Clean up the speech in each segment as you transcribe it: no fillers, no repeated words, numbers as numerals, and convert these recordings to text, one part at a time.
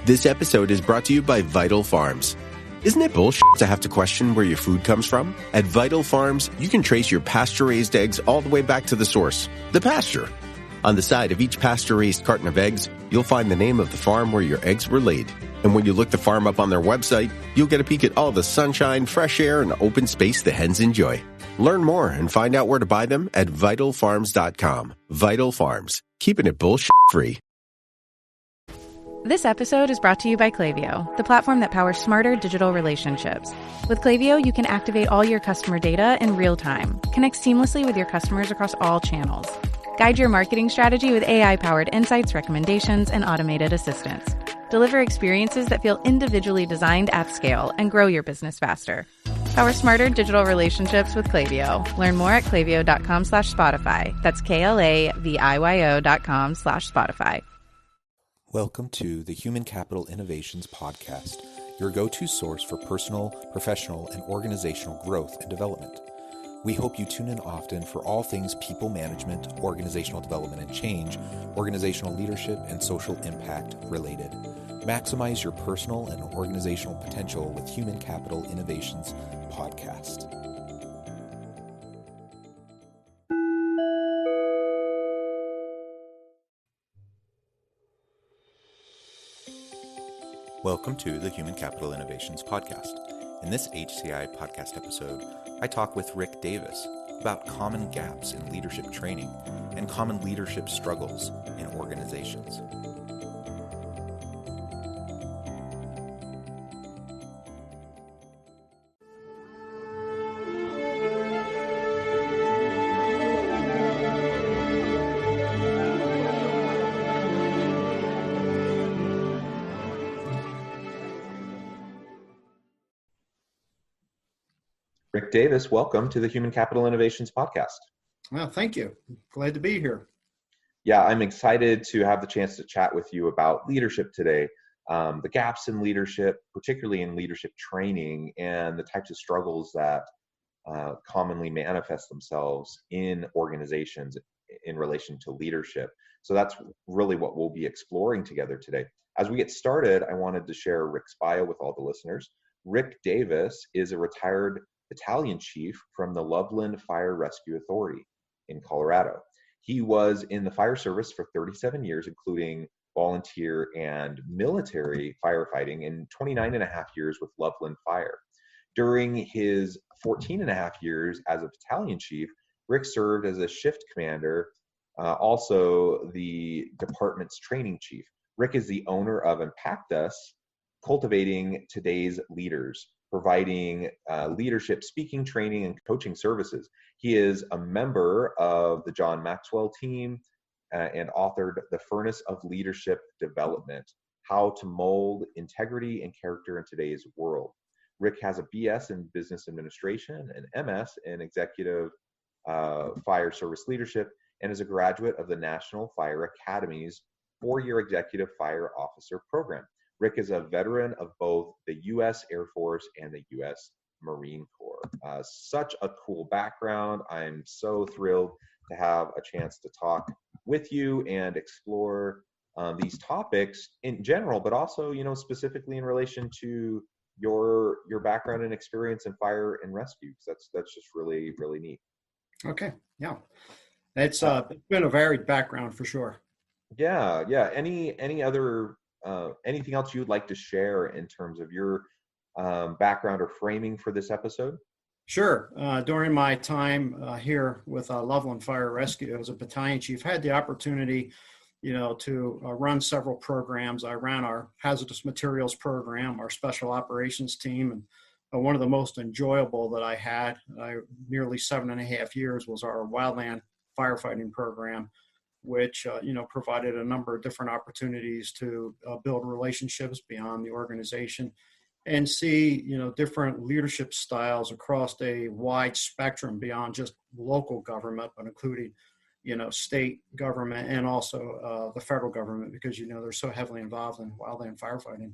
This episode is brought to you by Vital Farms. Isn't it bullshit to have to question where your food comes from? At Vital Farms, you can trace your pasture-raised eggs all the way back to the source, the pasture. On the side of each pasture-raised carton of eggs, you'll find the name of the farm where your eggs were laid. And when you look the farm up on their website, you'll get a peek at all the sunshine, fresh air, and open space the hens enjoy. Learn more and find out where to buy them at vitalfarms.com. Vital Farms, keeping it bullshit-free. This episode is brought to you by Klaviyo, the platform that powers smarter digital relationships. With Klaviyo, you can activate all your customer data in real time, connect seamlessly with your customers across all channels, guide your marketing strategy with AI-powered insights, recommendations, and automated assistance, deliver experiences that feel individually designed at scale, and grow your business faster. Power smarter digital relationships with Klaviyo. Learn more at klaviyo.com/Spotify. That's KLAVIYO.com/Spotify. Welcome to the Human Capital Innovations Podcast, your go-to source for personal, professional, and organizational growth and development. We hope you tune in often for all things people management, organizational development and change, organizational leadership, and social impact related. Maximize your personal and organizational potential with Human Capital Innovations Podcast. Welcome to the Human Capital Innovations Podcast. In this HCI podcast episode, I talk with Rick Davis about common gaps in leadership training and common leadership struggles in organizations. Rick Davis, welcome to the Human Capital Innovations Podcast. Well, thank you. Glad to be here. Yeah, I'm excited to have the chance to chat with you about leadership today, the gaps in leadership, particularly in leadership training, and the types of struggles that commonly manifest themselves in organizations in relation to leadership. So that's really what we'll be exploring together today. As we get started, I wanted to share Rick's bio with all the listeners. Rick Davis is a retired battalion chief from the Loveland Fire Rescue Authority in Colorado. He was in the fire service for 37 years, including volunteer and military firefighting, and 29 and a half years with Loveland Fire. During his 14 and a half years as a battalion chief, Rick served as a shift commander, also the department's training chief. Rick is the owner of Impactus, cultivating today's leaders, providing leadership speaking, training, and coaching services. He is a member of the John Maxwell team and authored The Furnace of Leadership Development, How to Mold Integrity and Character in Today's World. Rick has a BS in Business Administration, an MS in Executive Fire Service Leadership, and is a graduate of the National Fire Academy's 4-year Executive Fire Officer Program. Rick is a veteran of both the U.S. Air Force and the U.S. Marine Corps. Such a cool background. I'm so thrilled to have a chance to talk with you and explore these topics in general, but also, specifically in relation to your background and experience in fire and rescue. That's just really, really neat. Okay, yeah, it's been a varied background for sure. Yeah. Any other anything else you'd like to share in terms of your background or framing for this episode? Sure. During my time here with Loveland Fire Rescue as a battalion chief, I had the opportunity, to run several programs. I ran our hazardous materials program, our special operations team, and one of the most enjoyable that I had, nearly 7.5 years, was our wildland firefighting program, which provided a number of different opportunities to build relationships beyond the organization and see different leadership styles across a wide spectrum beyond just local government, but including state government and also the federal government, because they're so heavily involved in wildland firefighting.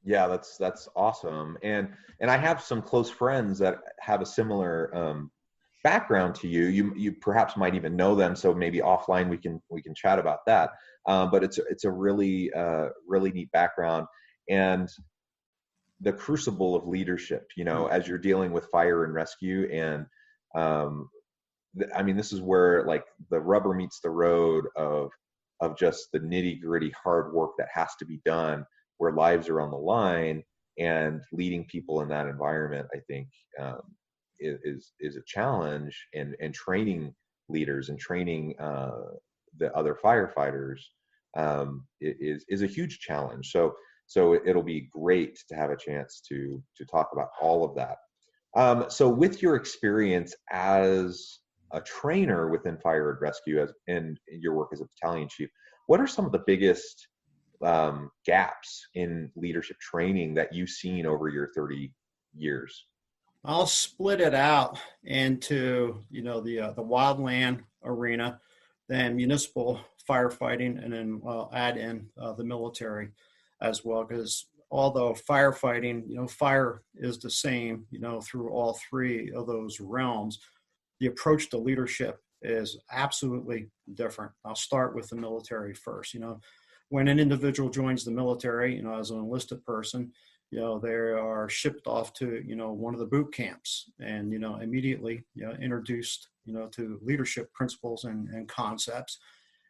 Yeah, that's awesome. And I have some close friends that have a similar background to you, you perhaps might even know them. So maybe offline we can chat about that. But it's a really really neat background, and the crucible of leadership. As you're dealing with fire and rescue, and I mean, this is where like the rubber meets the road of just the nitty gritty hard work that has to be done, where lives are on the line, and leading people in that environment, I think, is a challenge, and training leaders and training the other firefighters is a huge challenge. So it'll be great to have a chance to talk about all of that. So with your experience as a trainer within fire and rescue, and your work as a battalion chief, what are some of the biggest gaps in leadership training that you've seen over your 30 years? I'll split it out into, the wildland arena, then municipal firefighting, and then I'll add in the military as well, because although firefighting, fire is the same, through all three of those realms, the approach to leadership is absolutely different. I'll start with the military first. When an individual joins the military, as an enlisted person, they are shipped off to, one of the boot camps, and, immediately, introduced, to leadership principles and concepts.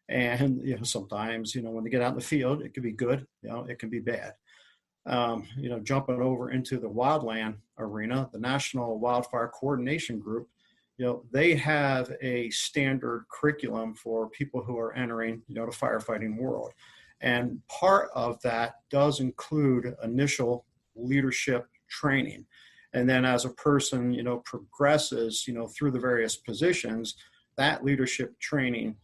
And, sometimes, when they get out in the field, it can be good, it can be bad. Jumping over into the wildland arena, the National Wildfire Coordination Group, they have a standard curriculum for people who are entering, the firefighting world. And part of that does include initial leadership training. And then as a person, progresses, through the various positions, that leadership training,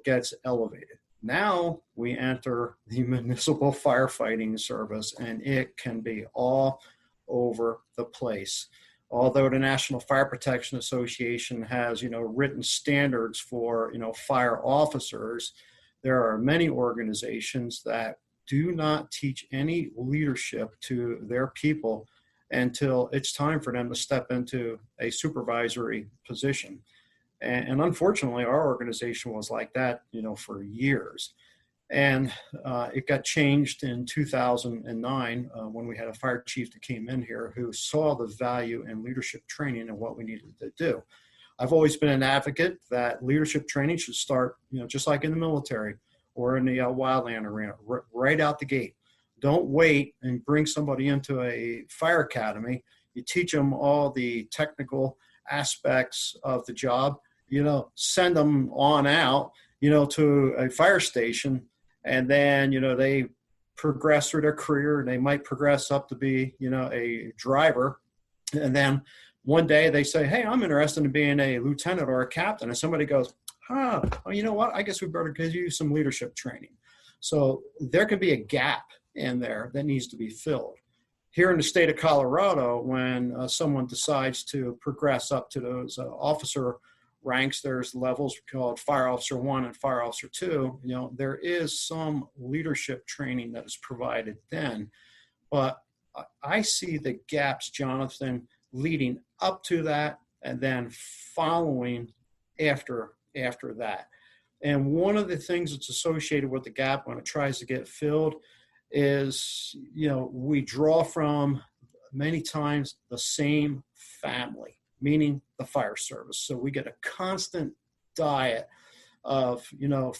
gets elevated. Now we enter the municipal firefighting service, and it can be all over the place. Although the National Fire Protection Association has, written standards for, fire officers, there are many organizations that do not teach any leadership to their people until it's time for them to step into a supervisory position. And unfortunately, our organization was like that, for years. And it got changed in 2009 when we had a fire chief that came in here who saw the value in leadership training and what we needed to do. I've always been an advocate that leadership training should start, just like in the military or in the wildland arena, right out the gate. Don't wait and bring somebody into a fire academy. You teach them all the technical aspects of the job, send them on out, to a fire station, and then, they progress through their career. They might progress up to be, a driver. And then one day they say, hey, I'm interested in being a lieutenant or a captain. And somebody goes, well, you know what? I guess we better give you some leadership training. So there can be a gap in there that needs to be filled. Here in the state of Colorado, when someone decides to progress up to those officer ranks, there's levels called Fire Officer 1 and Fire Officer 2. There is some leadership training that is provided then. But I see the gaps, Jonathan, leading up to that and then following after that. And one of the things that's associated with the gap when it tries to get filled is, we draw from many times the same family, meaning the fire service. So we get a constant diet of,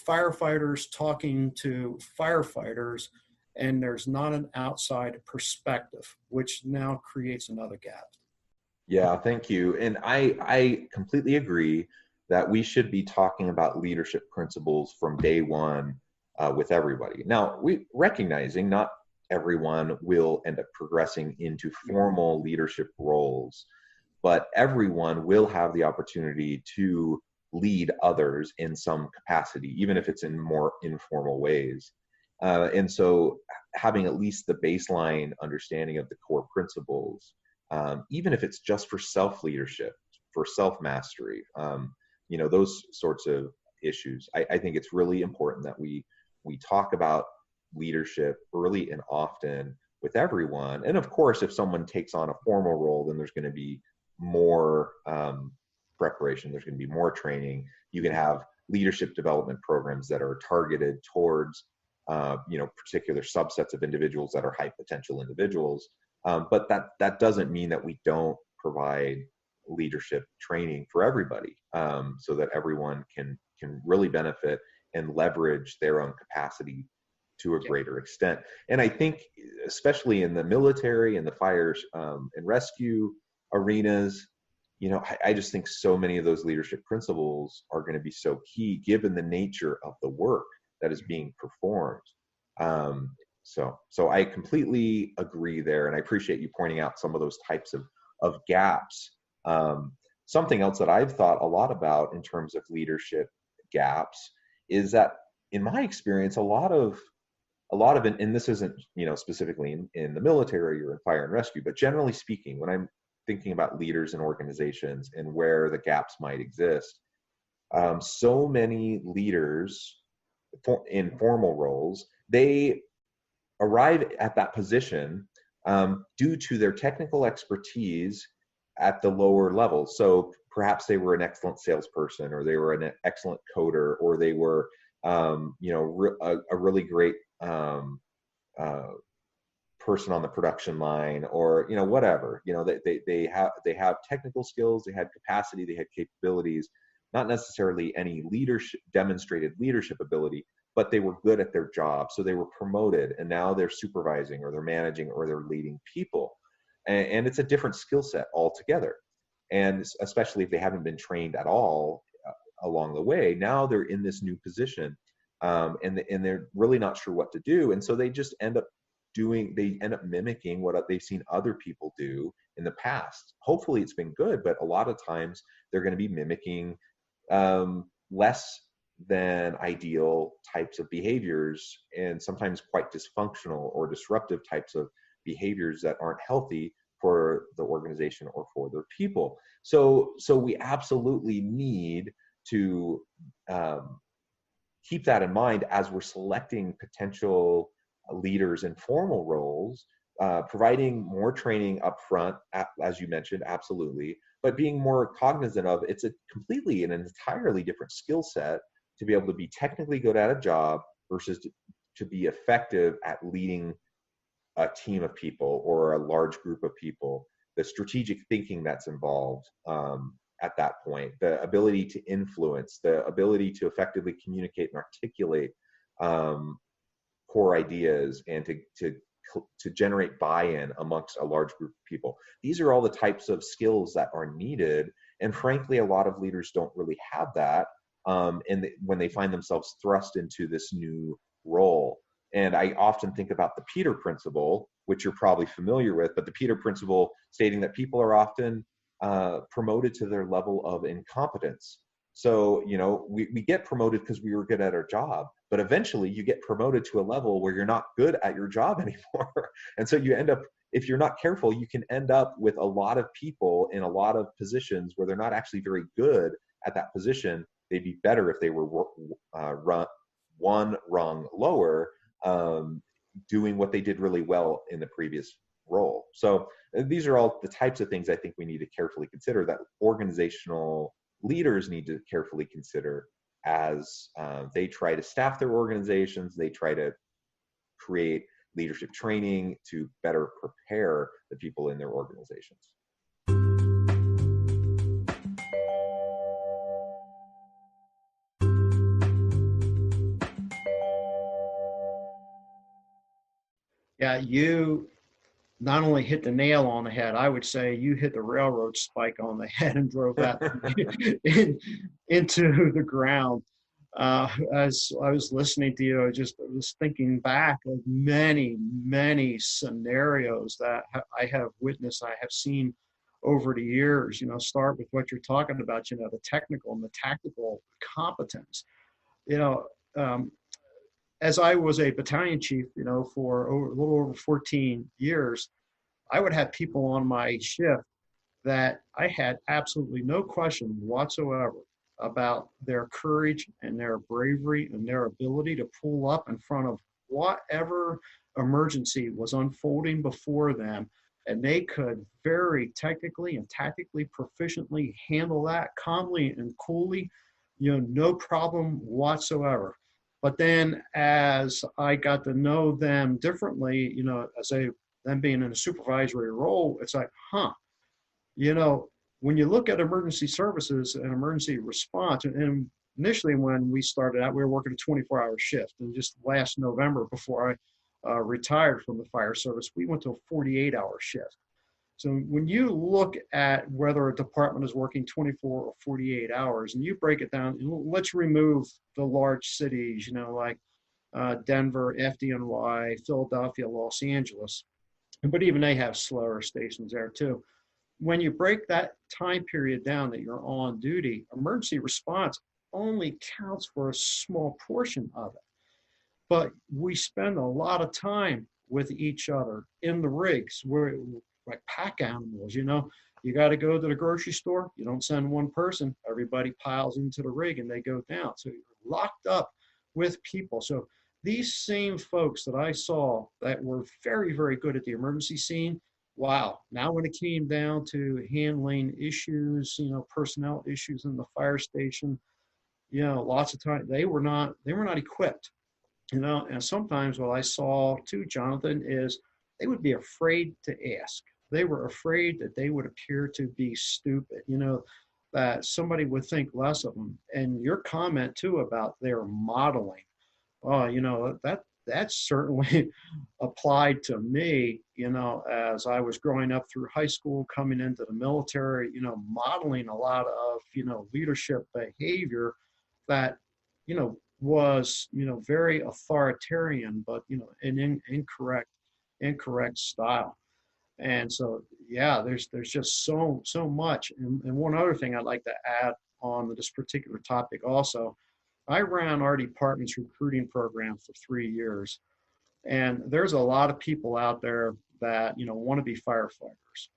firefighters talking to firefighters, and there's not an outside perspective, which now creates another gap. Yeah, thank you. And I completely agree that we should be talking about leadership principles from day one with everybody. Now, we recognizing not everyone will end up progressing into formal leadership roles, but everyone will have the opportunity to lead others in some capacity, even if it's in more informal ways. And so having at least the baseline understanding of the core principles, even if it's just for self-leadership, for self-mastery, those sorts of issues, I think it's really important that we talk about leadership early and often with everyone. And of course, if someone takes on a formal role, then there's going to be more preparation. There's going to be more training. You can have leadership development programs that are targeted towards, particular subsets of individuals that are high potential individuals. But that doesn't mean that we don't provide leadership training for everybody, so that everyone can really benefit and leverage their own capacity to a greater extent. And I think, especially in the military and the fires and rescue arenas, I just think so many of those leadership principles are going to be so key, given the nature of the work that is being performed. So I completely agree there, and I appreciate you pointing out some of those types of gaps. Something else that I've thought a lot about in terms of leadership gaps is that, in my experience, a lot of it, and this isn't specifically in the military or in fire and rescue, but generally speaking, when I'm thinking about leaders and organizations and where the gaps might exist, so many leaders in formal roles, they arrive at that position due to their technical expertise at the lower level. So perhaps they were an excellent salesperson, or they were an excellent coder, or they were a really great person on the production line, or whatever. They have technical skills, they had capacity, they had capabilities, not necessarily any demonstrated leadership ability, but they were good at their job. So they were promoted, and now they're supervising, or they're managing, or they're leading people. And it's a different skill set altogether. And especially if they haven't been trained at all along the way, now they're in this new position, and they're really not sure what to do. And so they just end up mimicking what they've seen other people do in the past. Hopefully it's been good, but a lot of times they're going to be mimicking less than ideal types of behaviors, and sometimes quite dysfunctional or disruptive types of behaviors that aren't healthy for the organization or for their people. So we absolutely need to keep that in mind as we're selecting potential leaders in formal roles, providing more training up front, as you mentioned, absolutely, but being more cognizant of it's an entirely different skill set to be able to be technically good at a job versus to be effective at leading a team of people or a large group of people. The strategic thinking that's involved at that point, the ability to influence, the ability to effectively communicate and articulate core ideas, and to generate buy-in amongst a large group of people. These are all the types of skills that are needed, and frankly, a lot of leaders don't really have that, when they find themselves thrust into this new role. And I often think about the Peter Principle, which you're probably familiar with, but the Peter Principle stating that people are often promoted to their level of incompetence. So, we get promoted because we were good at our job, but eventually you get promoted to a level where you're not good at your job anymore. And so you end up, if you're not careful, you can end up with a lot of people in a lot of positions where they're not actually very good at that position. They'd be better if they were one rung lower, doing what they did really well in the previous role. So these are all the types of things I think we need to carefully consider, that organizational leaders need to carefully consider as they try to staff their organizations, they try to create leadership training to better prepare the people in their organizations. Yeah, you not only hit the nail on the head, I would say you hit the railroad spike on the head and drove that into the ground. As I was listening to you, I was thinking back of many, many scenarios that I have witnessed, I have seen over the years. Start with what you're talking about, the technical and the tactical competence. As I was a battalion chief, for a little over 14 years, I would have people on my shift that I had absolutely no question whatsoever about their courage and their bravery and their ability to pull up in front of whatever emergency was unfolding before them and they could very technically and tactically proficiently handle that calmly and coolly, no problem whatsoever. But then as I got to know them differently, as them being in a supervisory role, it's like, when you look at emergency services and emergency response, and initially when we started out, we were working a 24-hour shift. And just last November, before I retired from the fire service, we went to a 48-hour shift. So when you look at whether a department is working 24 or 48 hours, and you break it down, let's remove the large cities, like Denver, FDNY, Philadelphia, Los Angeles, but even they have slower stations there too. When you break that time period down that you're on duty, emergency response only counts for a small portion of it. But we spend a lot of time with each other in the rigs. We're like pack animals, You got to go to the grocery store. You don't send one person. Everybody piles into the rig and they go down. So you're locked up with people. So these same folks that I saw that were very, very good at the emergency scene, wow. Now when it came down to handling issues, personnel issues in the fire station, lots of times they were not equipped, and sometimes what I saw too, Jonathan, is they would be afraid to ask. They were afraid that they would appear to be stupid, that somebody would think less of them. And your comment too about their modeling, that certainly applied to me, as I was growing up through high school, coming into the military, modeling a lot of, leadership behavior that, was, very authoritarian, but, in incorrect style. And so, yeah, there's just so much. And one other thing I'd like to add on this particular topic also, I ran our department's recruiting program for 3 years. And there's a lot of people out there that, want to be firefighters.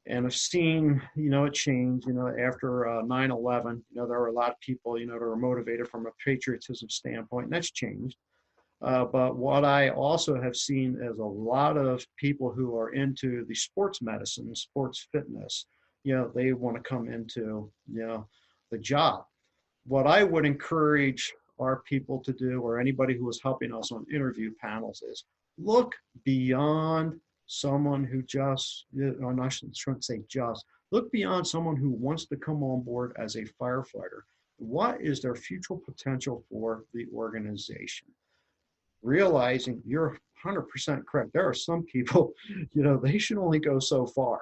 And I've seen, it change, after 9/11, there were a lot of people, that are motivated from a patriotism standpoint, and that's changed. But what I also have seen is a lot of people who are into the sports medicine, sports fitness, they want to come into, the job. What I would encourage our people to do, or anybody who is helping us on interview panels, is look beyond someone who just, or I shouldn't say just, look beyond someone who wants to come on board as a firefighter. What is their future potential for the organization? Realizing you're 100% correct. There are some people, they should only go so far,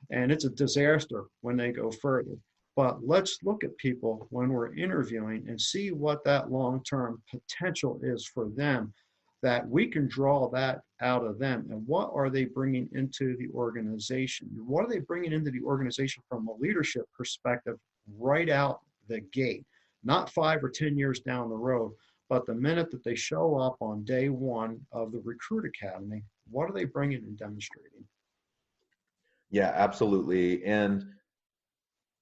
and it's a disaster when they go further. But let's look at people when we're interviewing and see what that long-term potential is for them, that we can draw that out of them. And what are they bringing into the organization? What are they bringing into the organization from a leadership perspective right out the gate? Not 5 or 10 years down the road, but the minute that they show up on day one of the Recruit Academy, what are they bringing and demonstrating? Yeah, absolutely. And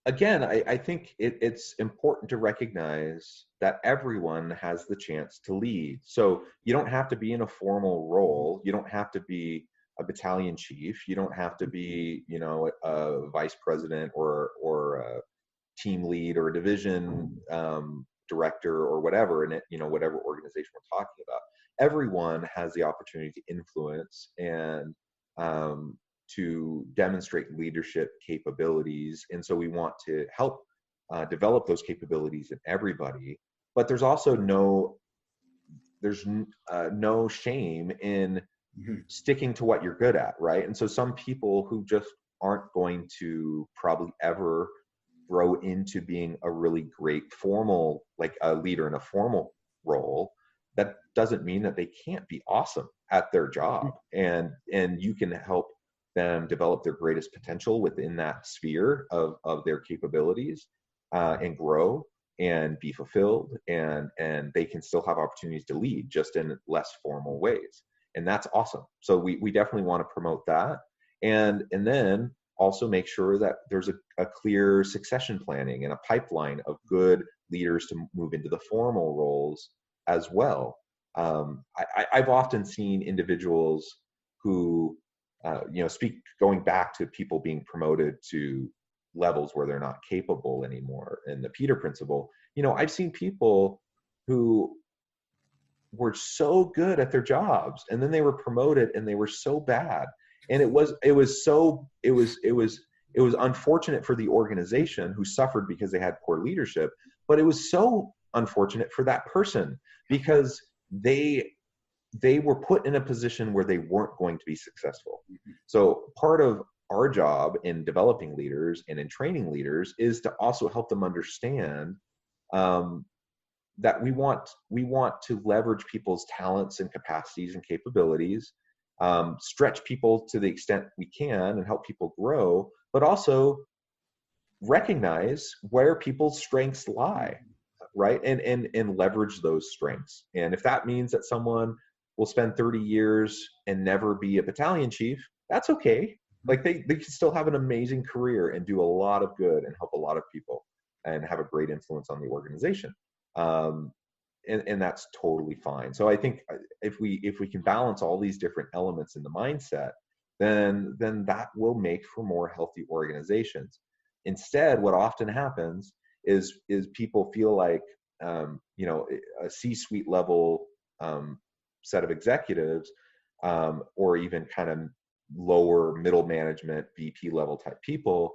again, I think it's important to recognize that everyone has the chance to lead. So you don't have to be in a formal role. You don't have to be a battalion chief. You don't have to be, a vice president or a team lead or a division director or whatever, and whatever organization we're talking about. Everyone has the opportunity to influence and to demonstrate leadership capabilities. And so we want to help develop those capabilities in everybody. But there's also no shame in sticking to what you're good at, right? And so some people who just aren't going to probably ever grow into being a really great formal, like a leader in a formal role, that doesn't mean that they can't be awesome at their job. And you can help them develop their greatest potential within that sphere of their capabilities, and grow and be fulfilled, and they can still have opportunities to lead, just in less formal ways. And that's awesome. So we definitely want to promote that. And then also make sure that there's a clear succession planning and a pipeline of good leaders to move into the formal roles as well. I've often seen individuals who going back to people being promoted to levels where they're not capable anymore, and the Peter principle, I've seen people who were so good at their jobs, and then they were promoted and they were so bad, and it was unfortunate for the organization who suffered because they had poor leadership, but it was so unfortunate for that person because they were put in a position where they weren't going to be successful. So part of our job in developing leaders and in training leaders is to also help them understand that we want to leverage people's talents and capacities and capabilities, stretch people to the extent we can and help people grow, but also recognize where people's strengths lie, right? And leverage those strengths. And if that means that someone will spend 30 years and never be a battalion chief, that's okay. Like they can still have an amazing career and do a lot of good and help a lot of people and have a great influence on the organization. And that's totally fine. So I think if we can balance all these different elements in the mindset, then that will make for more healthy organizations. Instead, what often happens is people feel like a C-suite level set of executives, or even kind of lower middle management, VP level type people,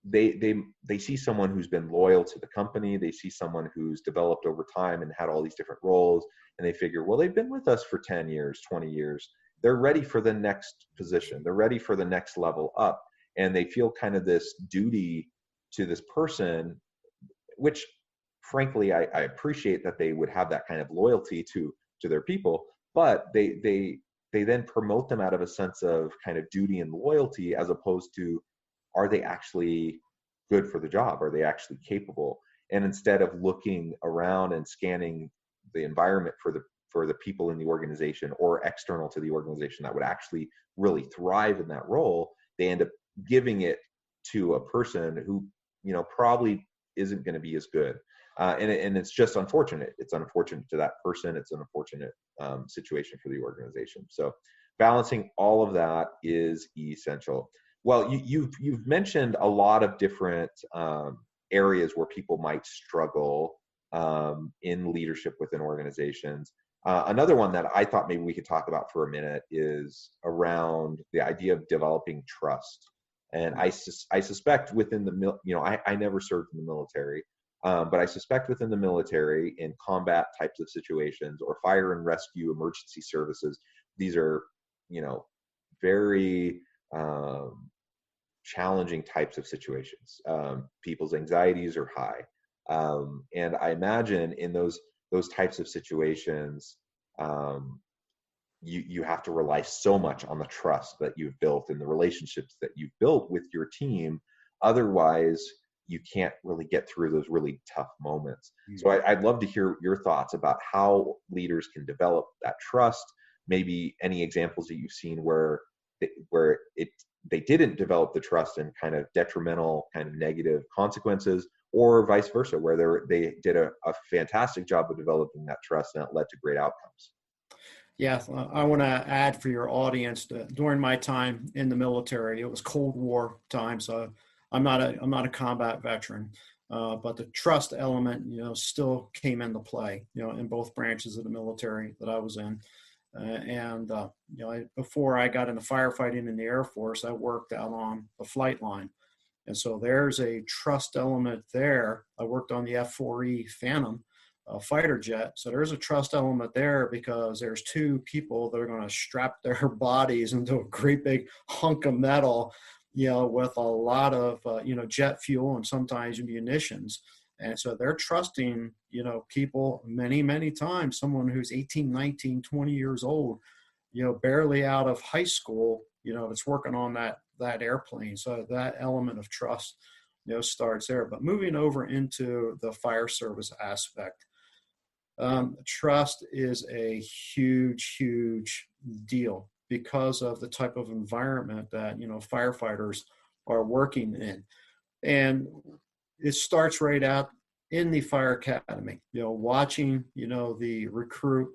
they see someone who's been loyal to the company, they see someone who's developed over time and had all these different roles, and they figure, well, they've been with us for 10 years, 20 years. They're ready for the next position. They're ready for the next level up. And they feel kind of this duty to this person, which frankly, I appreciate that they would have that kind of loyalty to their people, but they then promote them out of a sense of kind of duty and loyalty, as opposed to, are they actually good for the job? Are they actually capable? And instead of looking around and scanning the environment for the people in the organization or external to the organization that would actually really thrive in that role, they end up giving it to a person who, probably isn't going to be as good. And it's just unfortunate. It's unfortunate to that person. It's an unfortunate situation for the organization. So balancing all of that is essential. Well, you've mentioned a lot of different areas where people might struggle in leadership within organizations. Another one that I thought maybe we could talk about for a minute is around the idea of developing trust. And I suspect within the I never served in the military, but I suspect within the military, in combat types of situations or fire and rescue emergency services, these are very challenging types of situations. People's anxieties are high, and I imagine in those types of situations, you have to rely so much on the trust that you've built and the relationships that you've built with your team. Otherwise, you can't really get through those really tough moments. So I'd love to hear your thoughts about how leaders can develop that trust. Maybe any examples that you've seen where they didn't develop the trust and kind of detrimental, kind of negative consequences, or vice versa, where they did a fantastic job of developing that trust and it led to great outcomes. Yeah, I want to add for your audience that during my time in the military, it was Cold War time, so I'm not a combat veteran, but the trust element, still came into play, in both branches of the military that I was in. Before I got into firefighting in the Air Force, I worked out on the flight line. And so there's a trust element there. I worked on the F-4E Phantom fighter jet. So there's a trust element there because there's two people that are going to strap their bodies into a great big hunk of metal, with a lot of, jet fuel and sometimes munitions. And so they're trusting, people many, many times, someone who's 18, 19, 20 years old, barely out of high school, that's working on that airplane. So that element of trust, starts there. But moving over into the fire service aspect, trust is a huge, huge deal because of the type of environment that, firefighters are working in. And it starts right out in the fire academy, watching, the recruit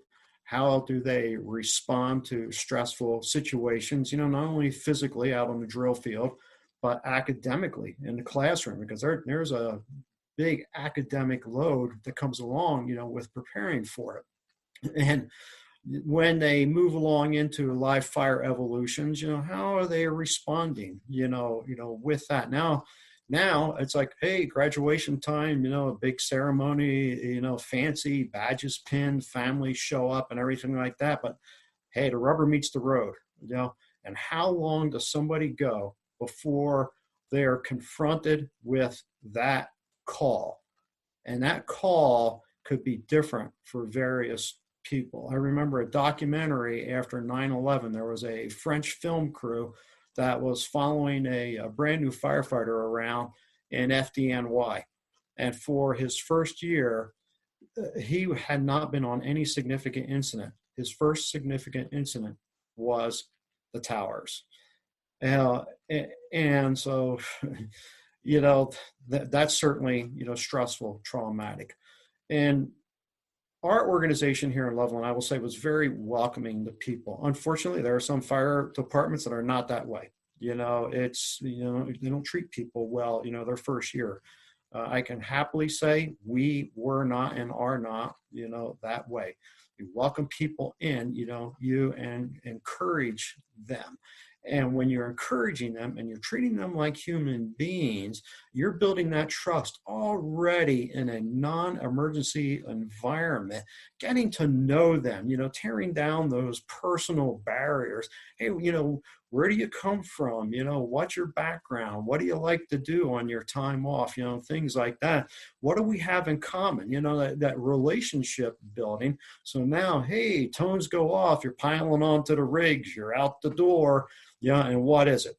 How do they respond to stressful situations, not only physically out on the drill field, but academically in the classroom, because there's a big academic load that comes along, with preparing for it. And when they move along into live fire evolutions, how are they responding, with that? Now it's like, hey, graduation time, a big ceremony, fancy badges pinned, families show up and everything like that. But hey, the rubber meets the road, and how long does somebody go before they're confronted with that call? And that call could be different for various people. I remember a documentary after 9/11. There was a French film crew that was following a brand new firefighter around in FDNY. And for his first year, he had not been on any significant incident. His first significant incident was the towers. And so, that's certainly, stressful, traumatic. And our organization here in Loveland, I will say, was very welcoming to people. Unfortunately, there are some fire departments that are not that way. It's, they don't treat people well, their first year. I can happily say we were not and are not, that way. You welcome people in, and encourage them. And when you're encouraging them and you're treating them like human beings, you're building that trust already in a non-emergency environment, getting to know them, tearing down those personal barriers. Hey, where do you come from? What's your background? What do you like to do on your time off? Things like that. What do we have in common? That relationship building. So now, hey, tones go off. You're piling onto the rigs. You're out the door. And what is it?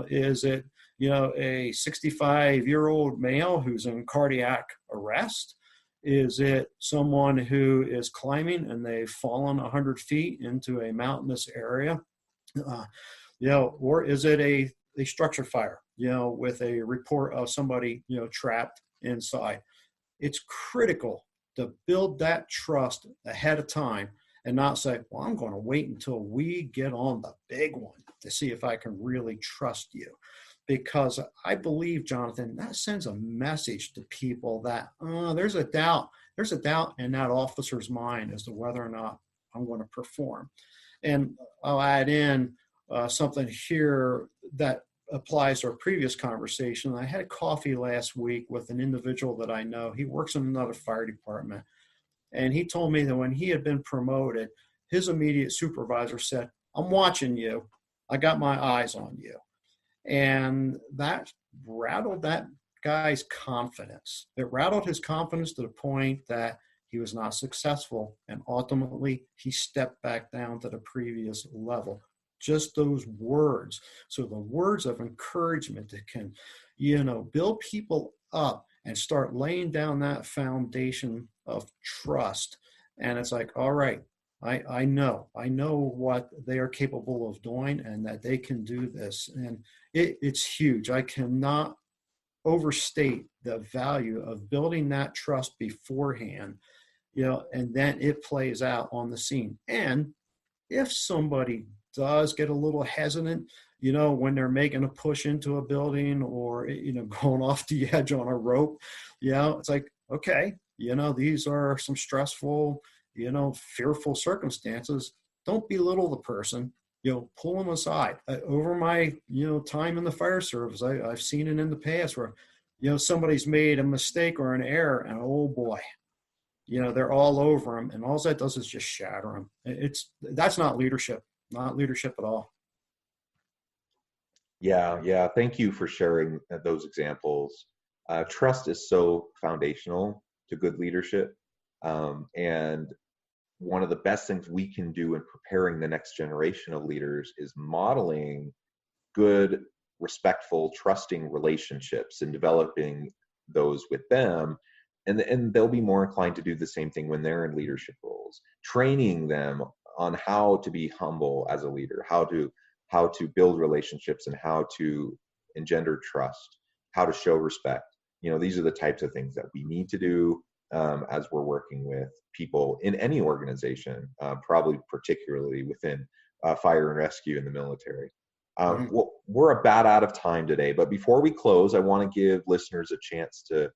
Is it, a 65-year-old male who's in cardiac arrest? Is it someone who is climbing and they've fallen 100 feet into a mountainous area? Or is it a structure fire, with a report of somebody, trapped inside? It's critical to build that trust ahead of time and not say, well, I'm going to wait until we get on the big one to see if I can really trust you. Because I believe, Jonathan, that sends a message to people that there's a doubt in that officer's mind as to whether or not I'm going to perform. And I'll add in something here that applies to our previous conversation. I had coffee last week with an individual that I know. He works in another fire department. And he told me that when he had been promoted, his immediate supervisor said, I'm watching you. I got my eyes on you. And that rattled that guy's confidence. It rattled his confidence to the point that he was not successful. And ultimately, he stepped back down to the previous level. Just those words. So the words of encouragement that can, build people up and start laying down that foundation of trust. And it's like, all right, I know what they are capable of doing and that they can do this. And it's huge. I cannot overstate the value of building that trust beforehand, and then it plays out on the scene. And if somebody does get a little hesitant, when they're making a push into a building or, going off the edge on a rope, it's like, okay, these are some stressful, fearful circumstances. Don't belittle the person, pull them aside. Over my, time in the fire service, I've seen it in the past where, somebody's made a mistake or an error and oh boy, they're all over them. And all that does is just shatter them. That's not leadership at all. Yeah. Thank you for sharing those examples. Trust is so foundational to good leadership. And one of the best things we can do in preparing the next generation of leaders is modeling good, respectful, trusting relationships and developing those with them. And they'll be more inclined to do the same thing when they're in leadership roles, training them on how to be humble as a leader, how to build relationships and how to engender trust, how to show respect. These are the types of things that we need to do as we're working with people in any organization, probably particularly within fire and rescue in the military. Well, we're about out of time today, but before we close, I want to give listeners a chance to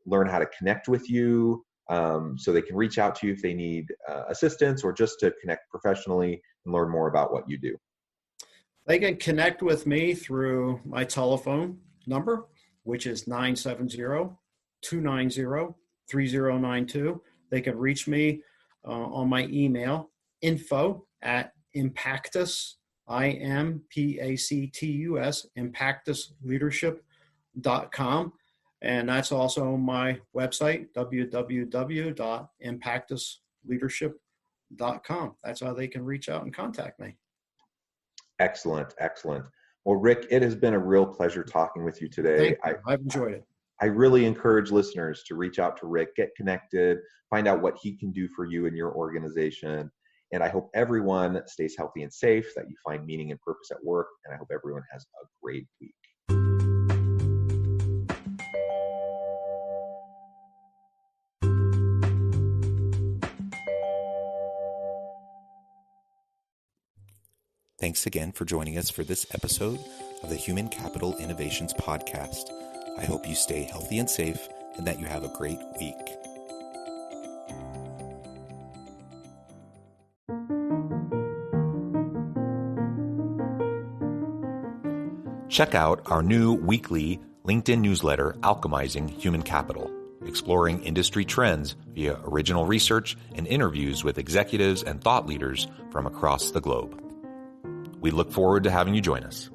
learn how to connect with you, so they can reach out to you if they need assistance or just to connect professionally and learn more about what you do. They can connect with me through my telephone number, which is 970-290-3092. They can reach me on my email, info@impactus, IMPACTUS, impactusleadership.com. And that's also my website, www.impactusleadership.com. That's how they can reach out and contact me. Excellent. Well, Rick, it has been a real pleasure talking with you today. I've enjoyed it. I really encourage listeners to reach out to Rick, get connected, find out what he can do for you and your organization. And I hope everyone stays healthy and safe, that you find meaning and purpose at work. And I hope everyone has a great week. Thanks again for joining us for this episode of the Human Capital Innovations Podcast. I hope you stay healthy and safe and that you have a great week. Check out our new weekly LinkedIn newsletter, Alchemizing Human Capital, exploring industry trends via original research and interviews with executives and thought leaders from across the globe. We look forward to having you join us.